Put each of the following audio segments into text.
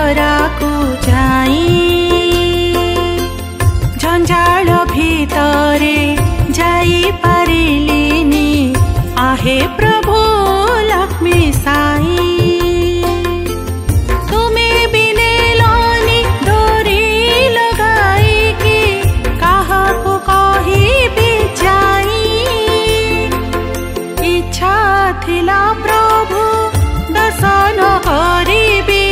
चतराकु जाई झंझाड़ भितरे जाई पारिलिनी आहे प्रभु लक्ष्मी साई तुमे बिने लानी डोरी लगाई कि कहा को कही भी जाई इच्छा थिला प्रभु दर्शन करिबी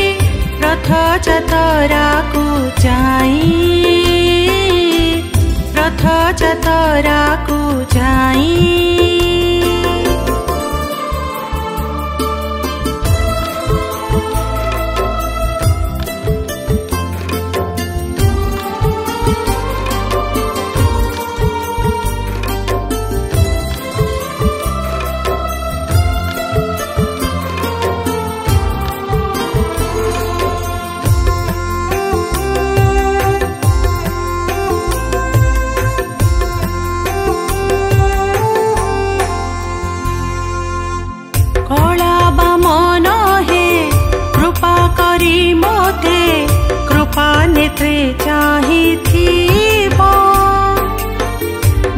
रथ चतराकु जाई रथ चतराकु जाई कृपा नेत्रे चाहिथिबो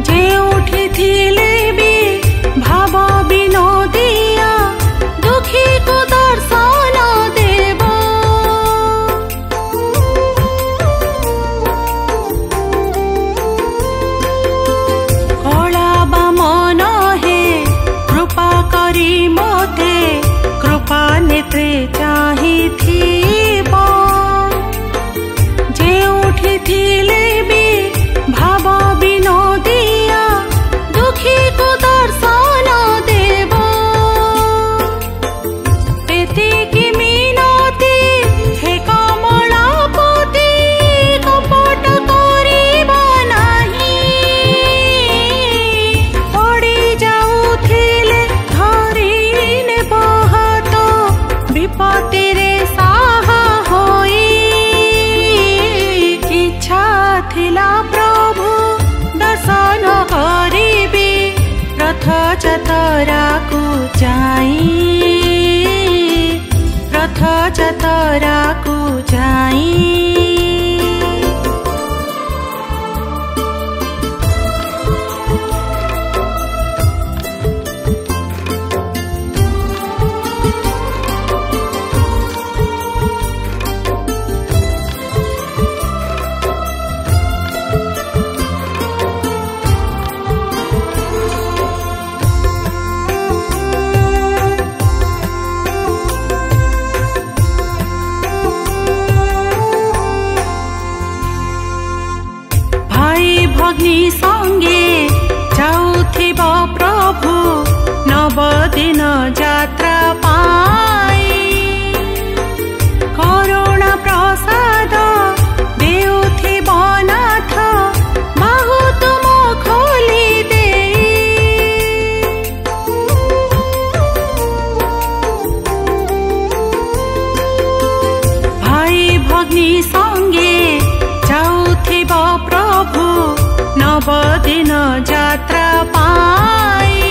जे उठिथिले भी भाव विनोदिया दुखी को दर्शन देबो कला बा मन हे कृपा करी मोते कृपा नेत्रे चाहिथिबो थिले भी भाव विनोदिया दुखी को दर्शन देबो एतिकी मिनती हे कमलापति कपट करिबो नाही पड़ी जाउथिले धरि नेबो हाथ विपत्ति रे साहा होई थिला प्रभु दर्शन करिबी रथ चतराकु जाई रथ चतराकु जाई भग्नी संगे जाउथिब प्रभु नव दिन यात्रा पाई करुणा प्रसाद देउथिब नाथ बाहु तुम खोली दे भाई भग्नी संगे जाउथिब प्रभु नव दिन यात्रा पाई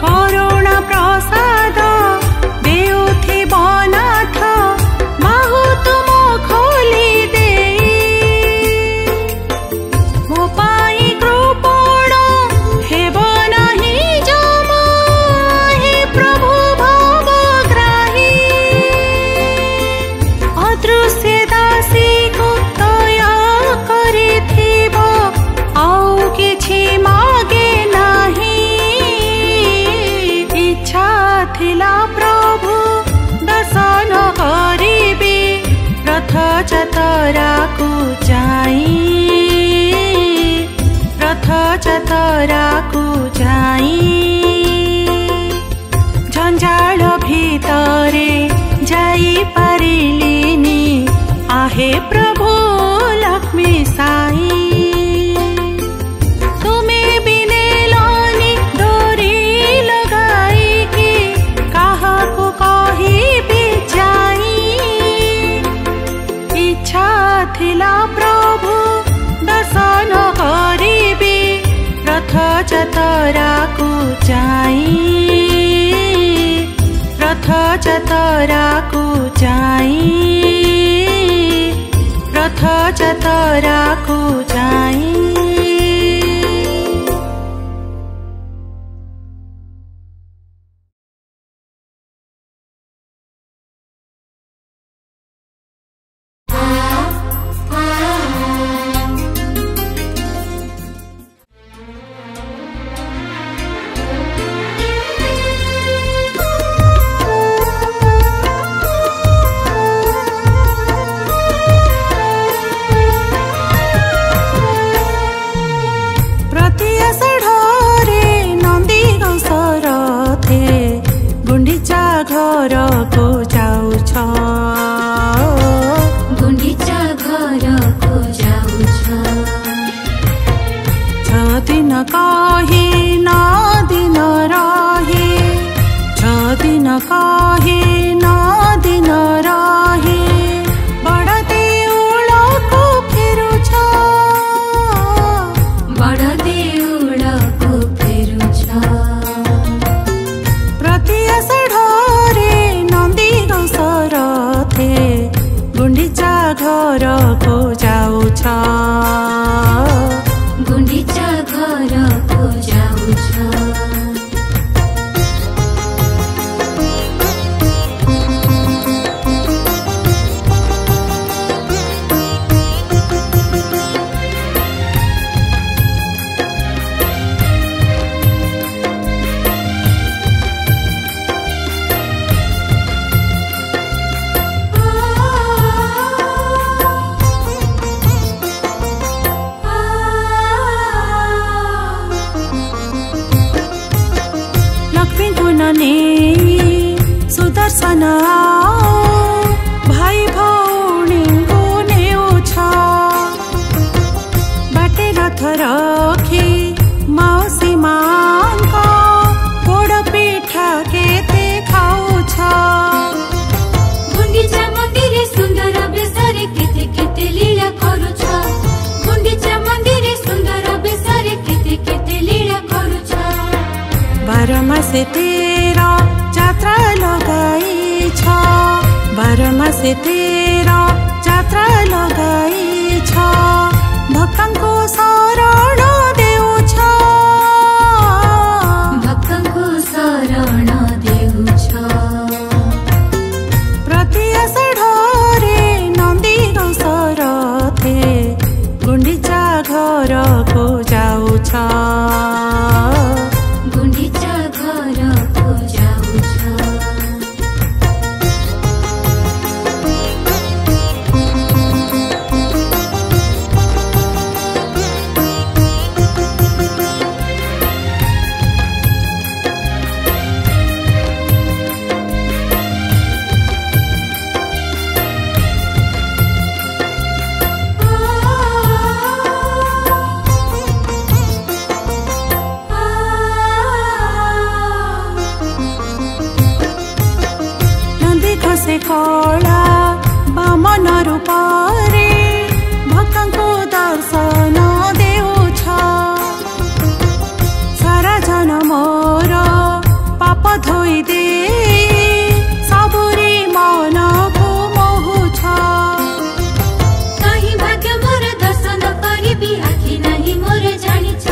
करुणा प्रसाद देउथिब नाथ बाहु तुम खोली दे मो पाई कृपण हेब नाही जमा हे प्रभु भवग्राही अदृश्य दासी को दया करिथिब आउ किछि मागे नाही इच्छा थिला प्रभु दर्शन करिबी रथ चतराकु जाई रथ चतराकु जाई झंझाड़ भितरे जाई पारिलिनी आहे प्रभु लक्ष्मी साई तुमे बिने लानी डोरी लगाई कि कहा को कही भी जाई इच्छा थिला प्रभु दर्शन करिबी रथ चतराकु जाई रथ जातराको जाई सुदर्शन भाई भौणी नेउछ बाटे रथ रखी मौसी मांको पोड़ पिठा केते खाउछ गुंडीचा मंदिरे सुंदर बेसरे केते केते लीला करूछ गुंडीचा मंदिरे सुंदर बेसरे केते केते लीला करूछ 12 मासे तेरा जात्रा लगाई छ 12 मासे तेरा जात्रा लगाई छ भक्तको शरण देउछ भक्तको शरण देउछ प्रति आषाढरे नन्दी गौसरथे गुंडीचा घरको जाउछ गुंडीचा घरको जाउछ से कला बामन रूपरे भक्तको दर्शन देउछ सारा जन मोर पाप धोई दे सबुरी मन को मोहुछ कहीं भाग्य मोर दर्शन करिबी आखि नहीं मोर जानिछ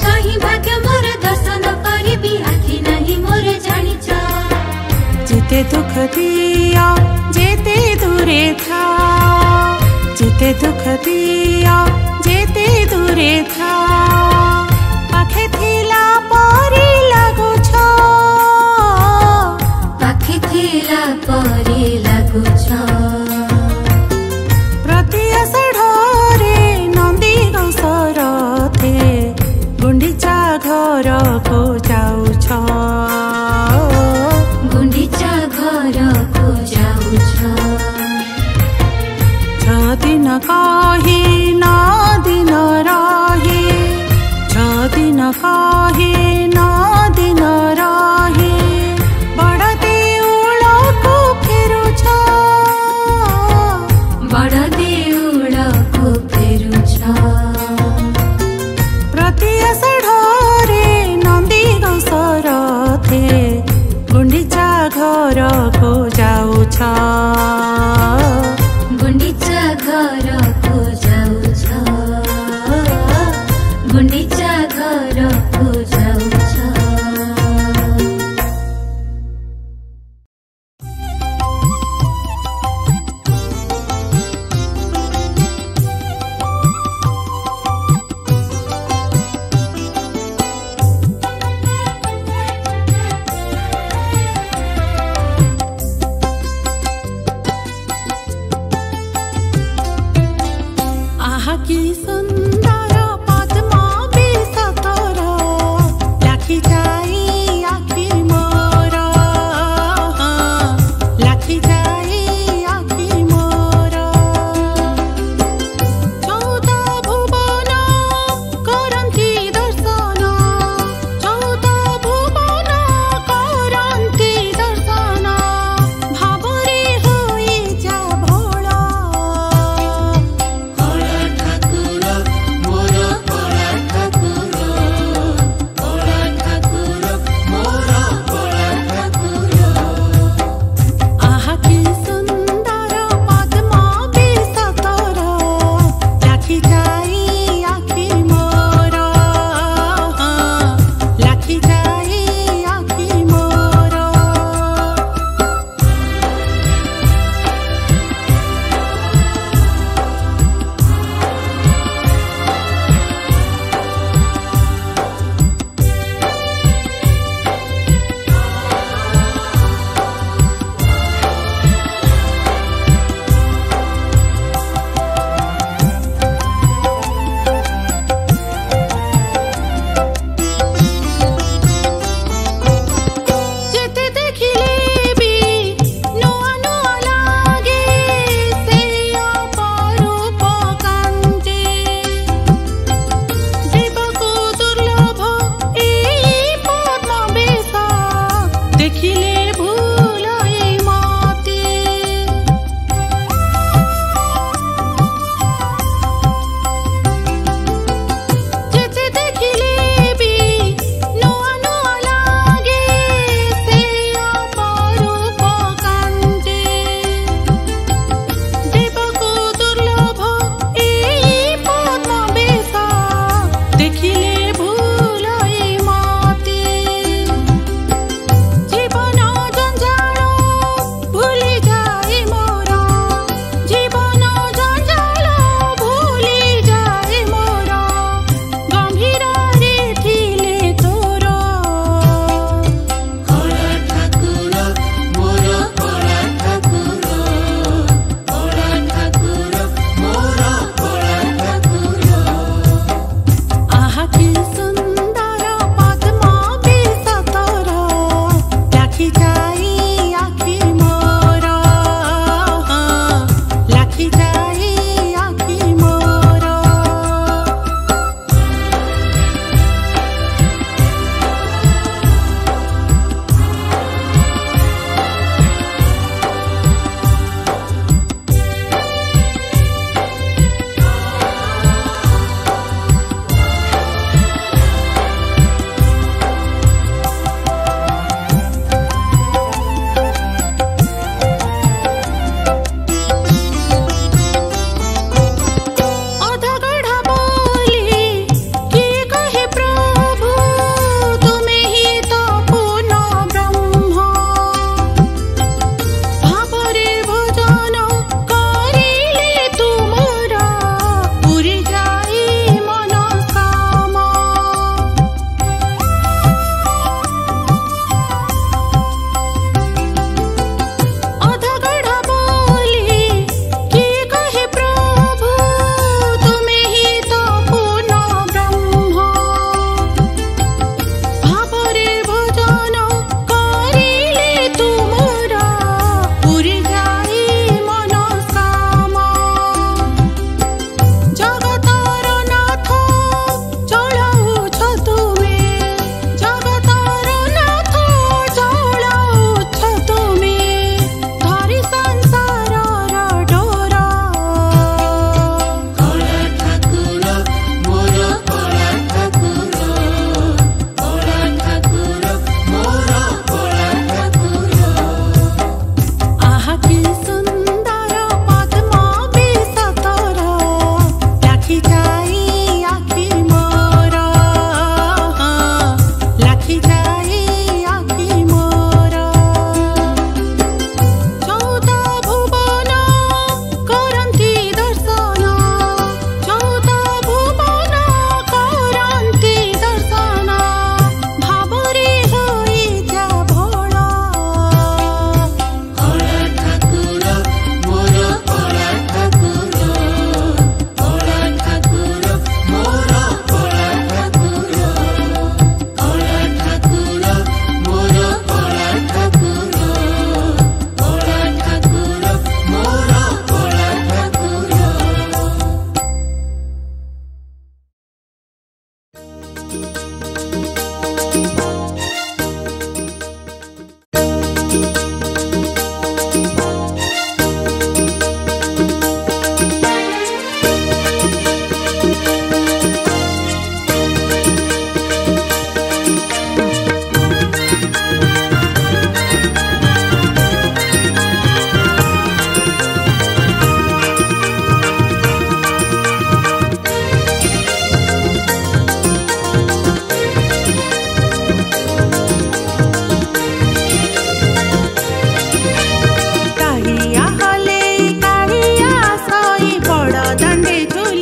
कहीं भाग्य मोर दर्शन करिबी आखि नहीं मोर जानिछ जेते दुख दिया जेते दूरे था जेते दुख दिया जेते दूरे था पाखे थिला परी लागुछ पाखे थिला परी लागुछ प्रति आषाढरे नन्दी गौसरथे गुंडीचा घरको जाउछ गुंडीचा घरको जाउछ 6 दिन कही 9 दिन रही 6 दिन कही 9 दिन रही बड़ देउलको फेरुछ बड़ देउलको फेरुछ प्रति आषाढरे नन्दी गौसरथे गुंडीचा घर कि सुंदर पद्म विशतर लाखी जाई आखि मोर लाखी जाई आखि मोर चौदह भुवन करन्ति दर्शन चौदह भुवन करन्ति दर्शन भावरे होई जा भोल कला ठाकुर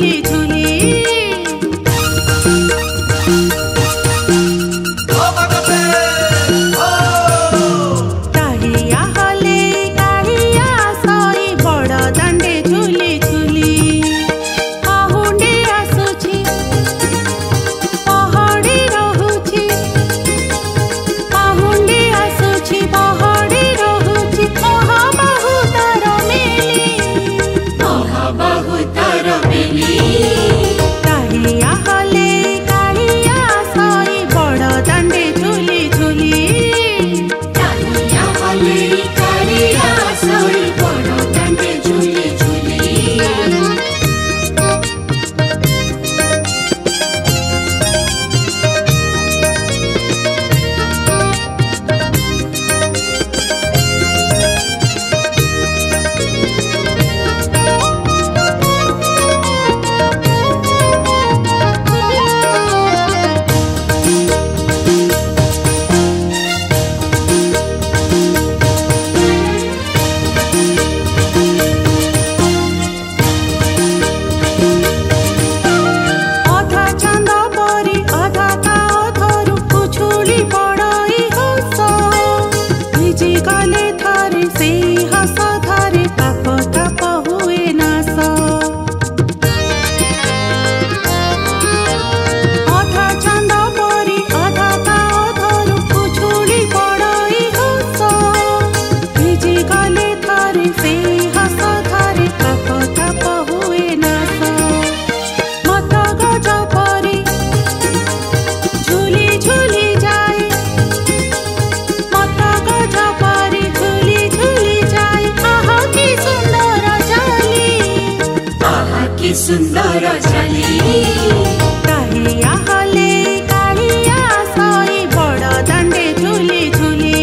ଝୁଲି ଝୁଲି କାଳିଆ ହଲେ କାଳିଆ ସଇ ବଡ଼ ଦାଣ୍ଡେ ଝୁଲି ଝୁଲି ପାହୁଣ୍ଡେ ଆସୁଛି ପହଡ଼ି ରହୁଛି ପାହୁଣ୍ଡେ ଆସୁଛି ପହଡ଼ି ରହୁଛି ମହାବାହୁ ତାର ମେଲି କାଳିଆ ହଲେ କାଳିଆ ସଇ ବଡ଼ ଦାଣ୍ଡେ ଝୁଲି ଝୁଲି ଅଧା ଚାନ୍ଦ ପରି ଅଧା କାଓ ଧରୁ ଉଛୁଳି ପଡ଼ଇ ହସ ଭିଜି ଗଲେ ଥରେ ସେଇ ହସ ଧରେ ପାପ ତାପ ହୁଏ ନାଶ ଅଧା ଚାନ୍ଦ ପରି ଅଧା କାଓ ଧରୁ ଉଛୁଳି ପଡ଼ଇ ହସ ଭିଜି ଗଲେ ଥରେ ସେଇ ହସ ଧରେ ପାପ ତାପ ହୁଏ ନାଶ ମତ ଗଜ ପରି ଝୁଲି ଝୁଲି ଯାଏ ମତ ଗଜ ପରି ଝୁଲି ଝୁଲି ଯାଏ ଆହା କି ସୁନ୍ଦର ଚାଲି ସୁନ୍ଦର ଚାଲି କାଳିଆ ହଲେ କାଳିଆ ସଇ ବଡ଼ ଦାଣ୍ଡେ ଝୁଲି ଝୁଲି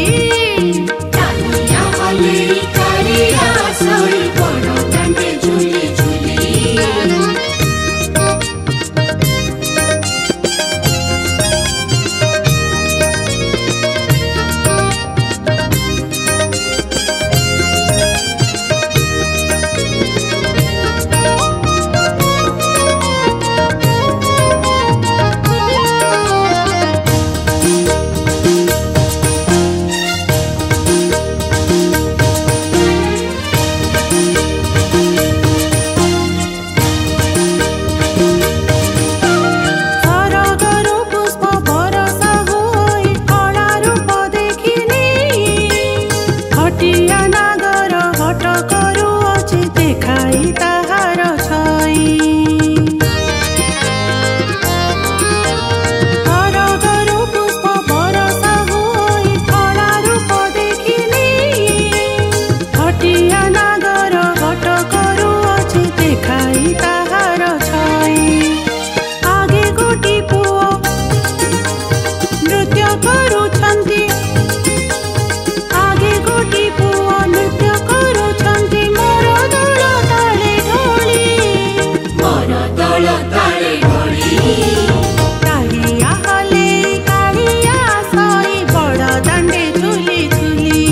ସରଗରୁ ପୁଷ୍ପ ବରଷା ହୋଇ କଳା ରୂପ ଦେଖିଲି ହଟିଆ ନାଗର ହଟ କରୁଅଛି ଦେଖାଇ ତାହାର ଛଇ ସରଗରୁ ପୁଷ୍ପ ବରଷା ହୋଇ କଳା ରୂପ ଦେଖିଲି ହଟିଆ ନାଗର ହଟ କରୁଅଛି ଦେଖାଇ ତାହାର ଛଇ ଆଗେ ଗୋଟି ପୁଅ ନୃତ୍ୟ କରୁଛନ୍ତି ଆଗେ ଗୋଟି ପୁଅ ନୃତ୍ୟ କରୁଛନ୍ତି ମୋର ଦଳ ତାଳେ ଢଳି କାଳିଆ ହଲେ କାଳିଆ ସଇ ବଡ଼ ଦାଣ୍ଡେ ଝୁଲି ଝୁଲି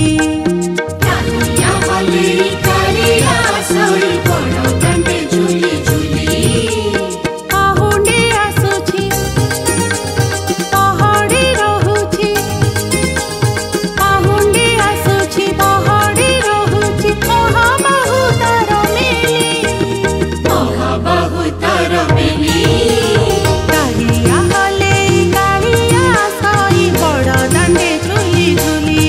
ପାହୁଣ୍ଡେ ଆସୁଛି ପହଡ଼ି ରହୁଛି ପାହୁଣ୍ଡେ ଆସୁଛି ପହଡ଼ି ରହୁଛି ମହାବାହୁ ତାର ମେଲି କାଳିଆ ହଲେ କାଳିଆ ସଇ ବଡ଼ ଦାଣ୍ଡେ ଝୁଲି ଝୁଲି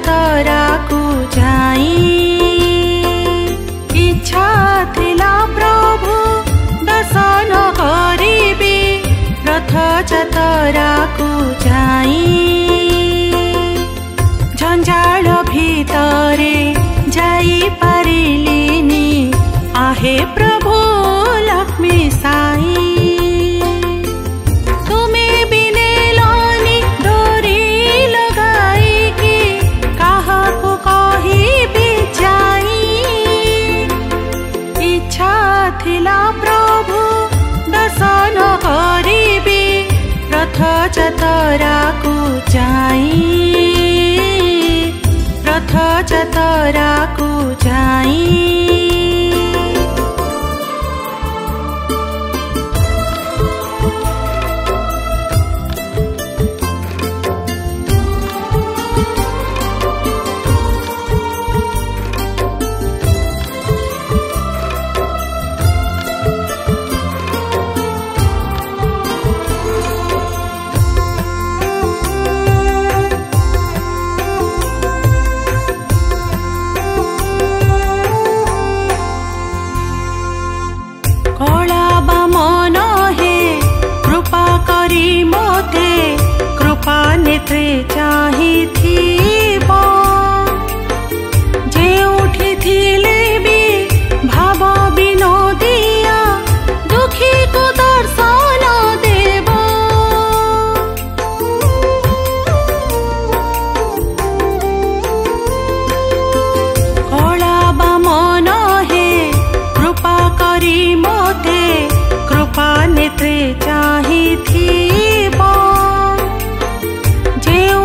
जतरा को जाई इच्छा थिला प्रभु दर्शन करिबी रथ जतरा को जाई झंझाड़ भितरे जाई पारिलिनी आहे प्रभु लक्ष्मी साई तुमे बिने लानी डोरी लगाई कि कहा को कही भी जाई इच्छा थिला प्रभु दर्शन करिबी रथ जतरा को जाई रथ जतरा को जाई नेत्रे चाहिथिबो जे उठिथिले भी भाव विनोदिया दुखी को दर्शन देबो कला बा मन हे कृपा करी मोते कृपा नेत्रे चाहिथिबो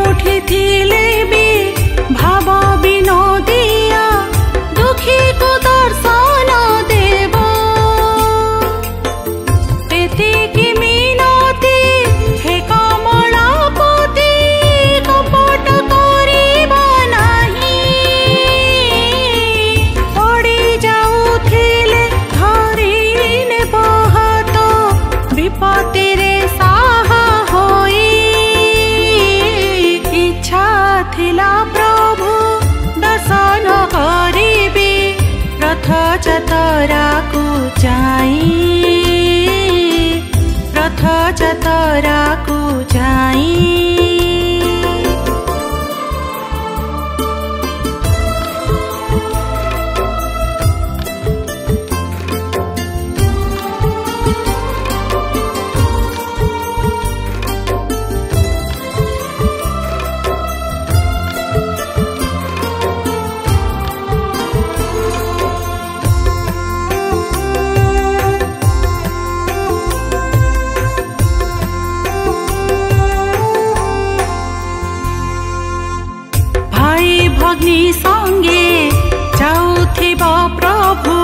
उठिथिले भी भाव विनोदिया दुखी को दर्शन देबो एतिकी मिनती हे कमलापति कपट करिबो नाही पड़ी जाउथिले धरि नेबो हाथ विपत्ति रे साहा होई थिला प्रभु दर्शन करिबी रथ जतरा को जाई रथ जतरा को जाई भग्नी संगे जाउथिब प्रभु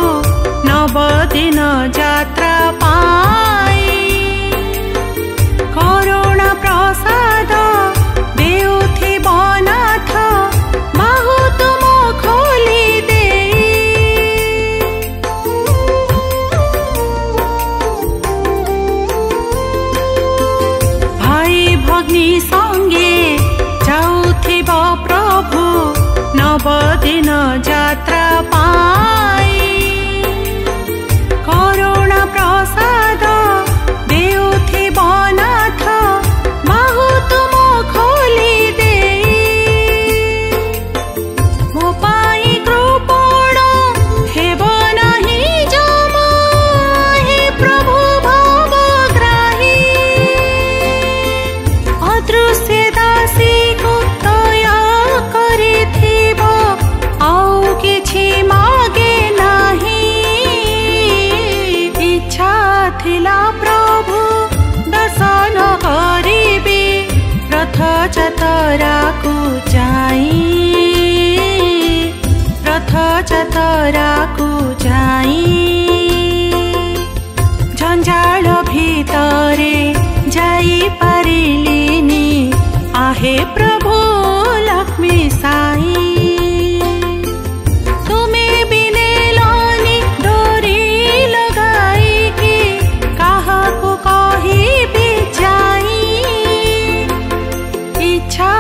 नवदिन यात्रा पाई करुणा प्रसाद देउथिब नाथ बाहु तुम खोली देई भाई भग्नी संगे जाउथिब प्रभु नवदिन यात्रा पाई करुणा प्रसाद देउथिब नाथ बाहु तुम खोली देई मो पाई कृपण हेब नाही जमा हे प्रभु भवग्राही अदृश्य दासी को दया करिथिब आउ किछि मागे नाही इच्छा थिला प्रभु दर्शन करिबी रथ जतरा को जाई रथ जतरा को जाई झंझाड़ भितरे जाई पारिलिनी आहे प्रभु लक्ष्मी साई तुमे बिने लानी डोरी लगाई कि कहा को कही भी जाई इच्छा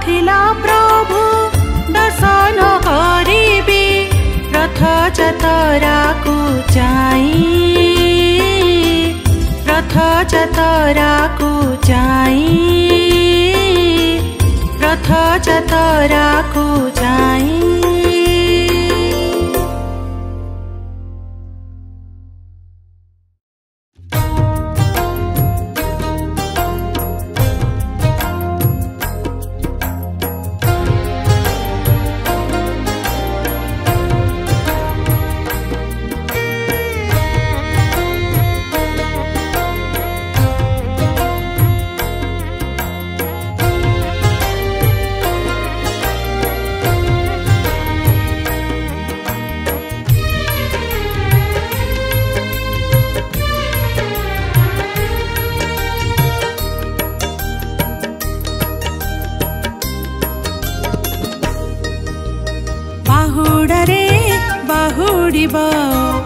थिला प्रभु जतराको चाहिँ रथ जतराको चाहिँ रथ जतराको चाहिँ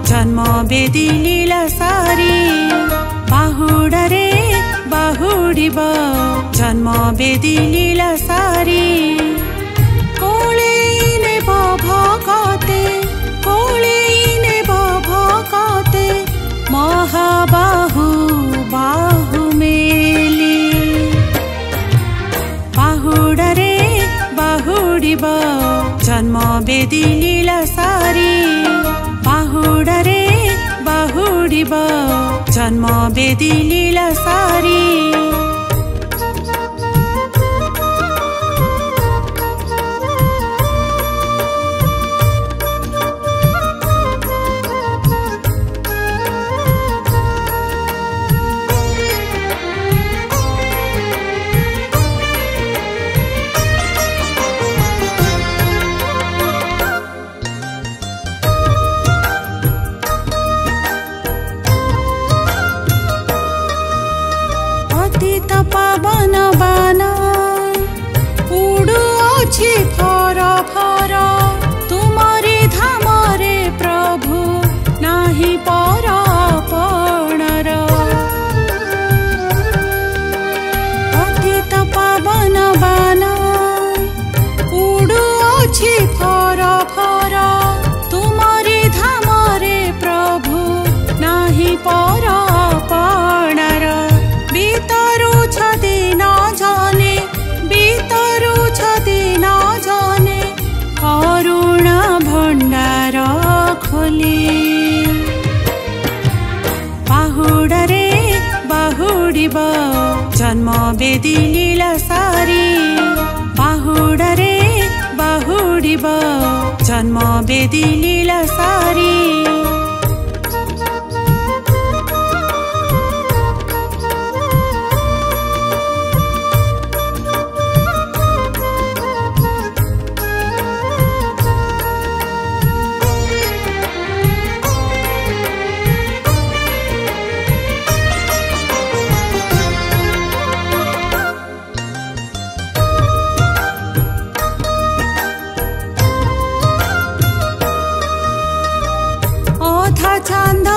जन्म बेदी लीला सारी बाहुडा रे बाहुडिब जन्म बेदी लीला सारी कोलेने भकते महाबाहु बाहु मेली बाहुडा रे बाहुडिब जन्म बेदी लीला सारी बाहुडा रे बाहुडिब जन्म बेदी लीला सारी पावन बान उडु अछि फर फर तुमरी धाम रे प्रभु नाही पर आपणर पतित पावन बान उडु अछि फर फर तुमरी धाम रे प्रभु नाही पर आपणर बीतरु छदी न जाने करुणा भण्डार खोली बाहुडा रे बाहुडिब जन्म बेदी लीला सारी बाहुडा रे बाहुडिब जन्म बेदी लीला सारी चांद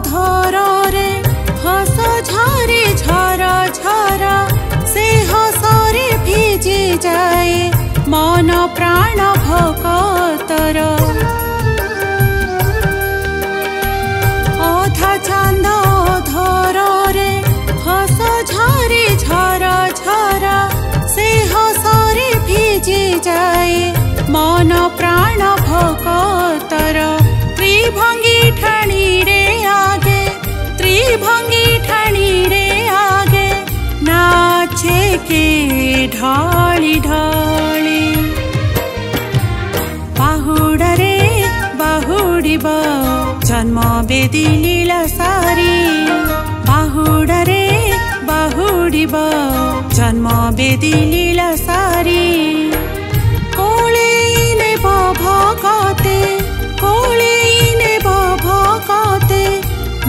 धर रे हस झरे झर झर से हसरे भिजी जाए मन प्राण भकतर अधा चांद धर रे हस झरे झर झर से हसरे भिजी जाए मन प्राण भकतर त्रिभंगी ठाणी रे आगे नाचे के ढाली ढाली बाहुडा रे बाहुडिब जन्म बेदी लीला सारी बाहुडा रे बाहुडिब जन्म बेदी लीला सारी कोलेने भकते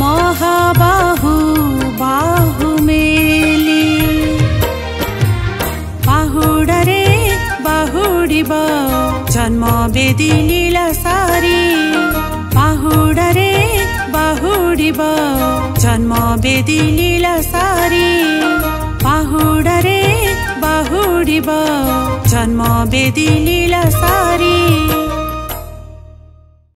महाबाहु बाहु मेली बाहुडा रे बाहुडिब जन्म बेदी लीला सारी बाहुडा रे बाहुडिब जन्म बेदी लीला सारी बाहुडा रे बाहुडिब जन्म बेदी लीला सारी।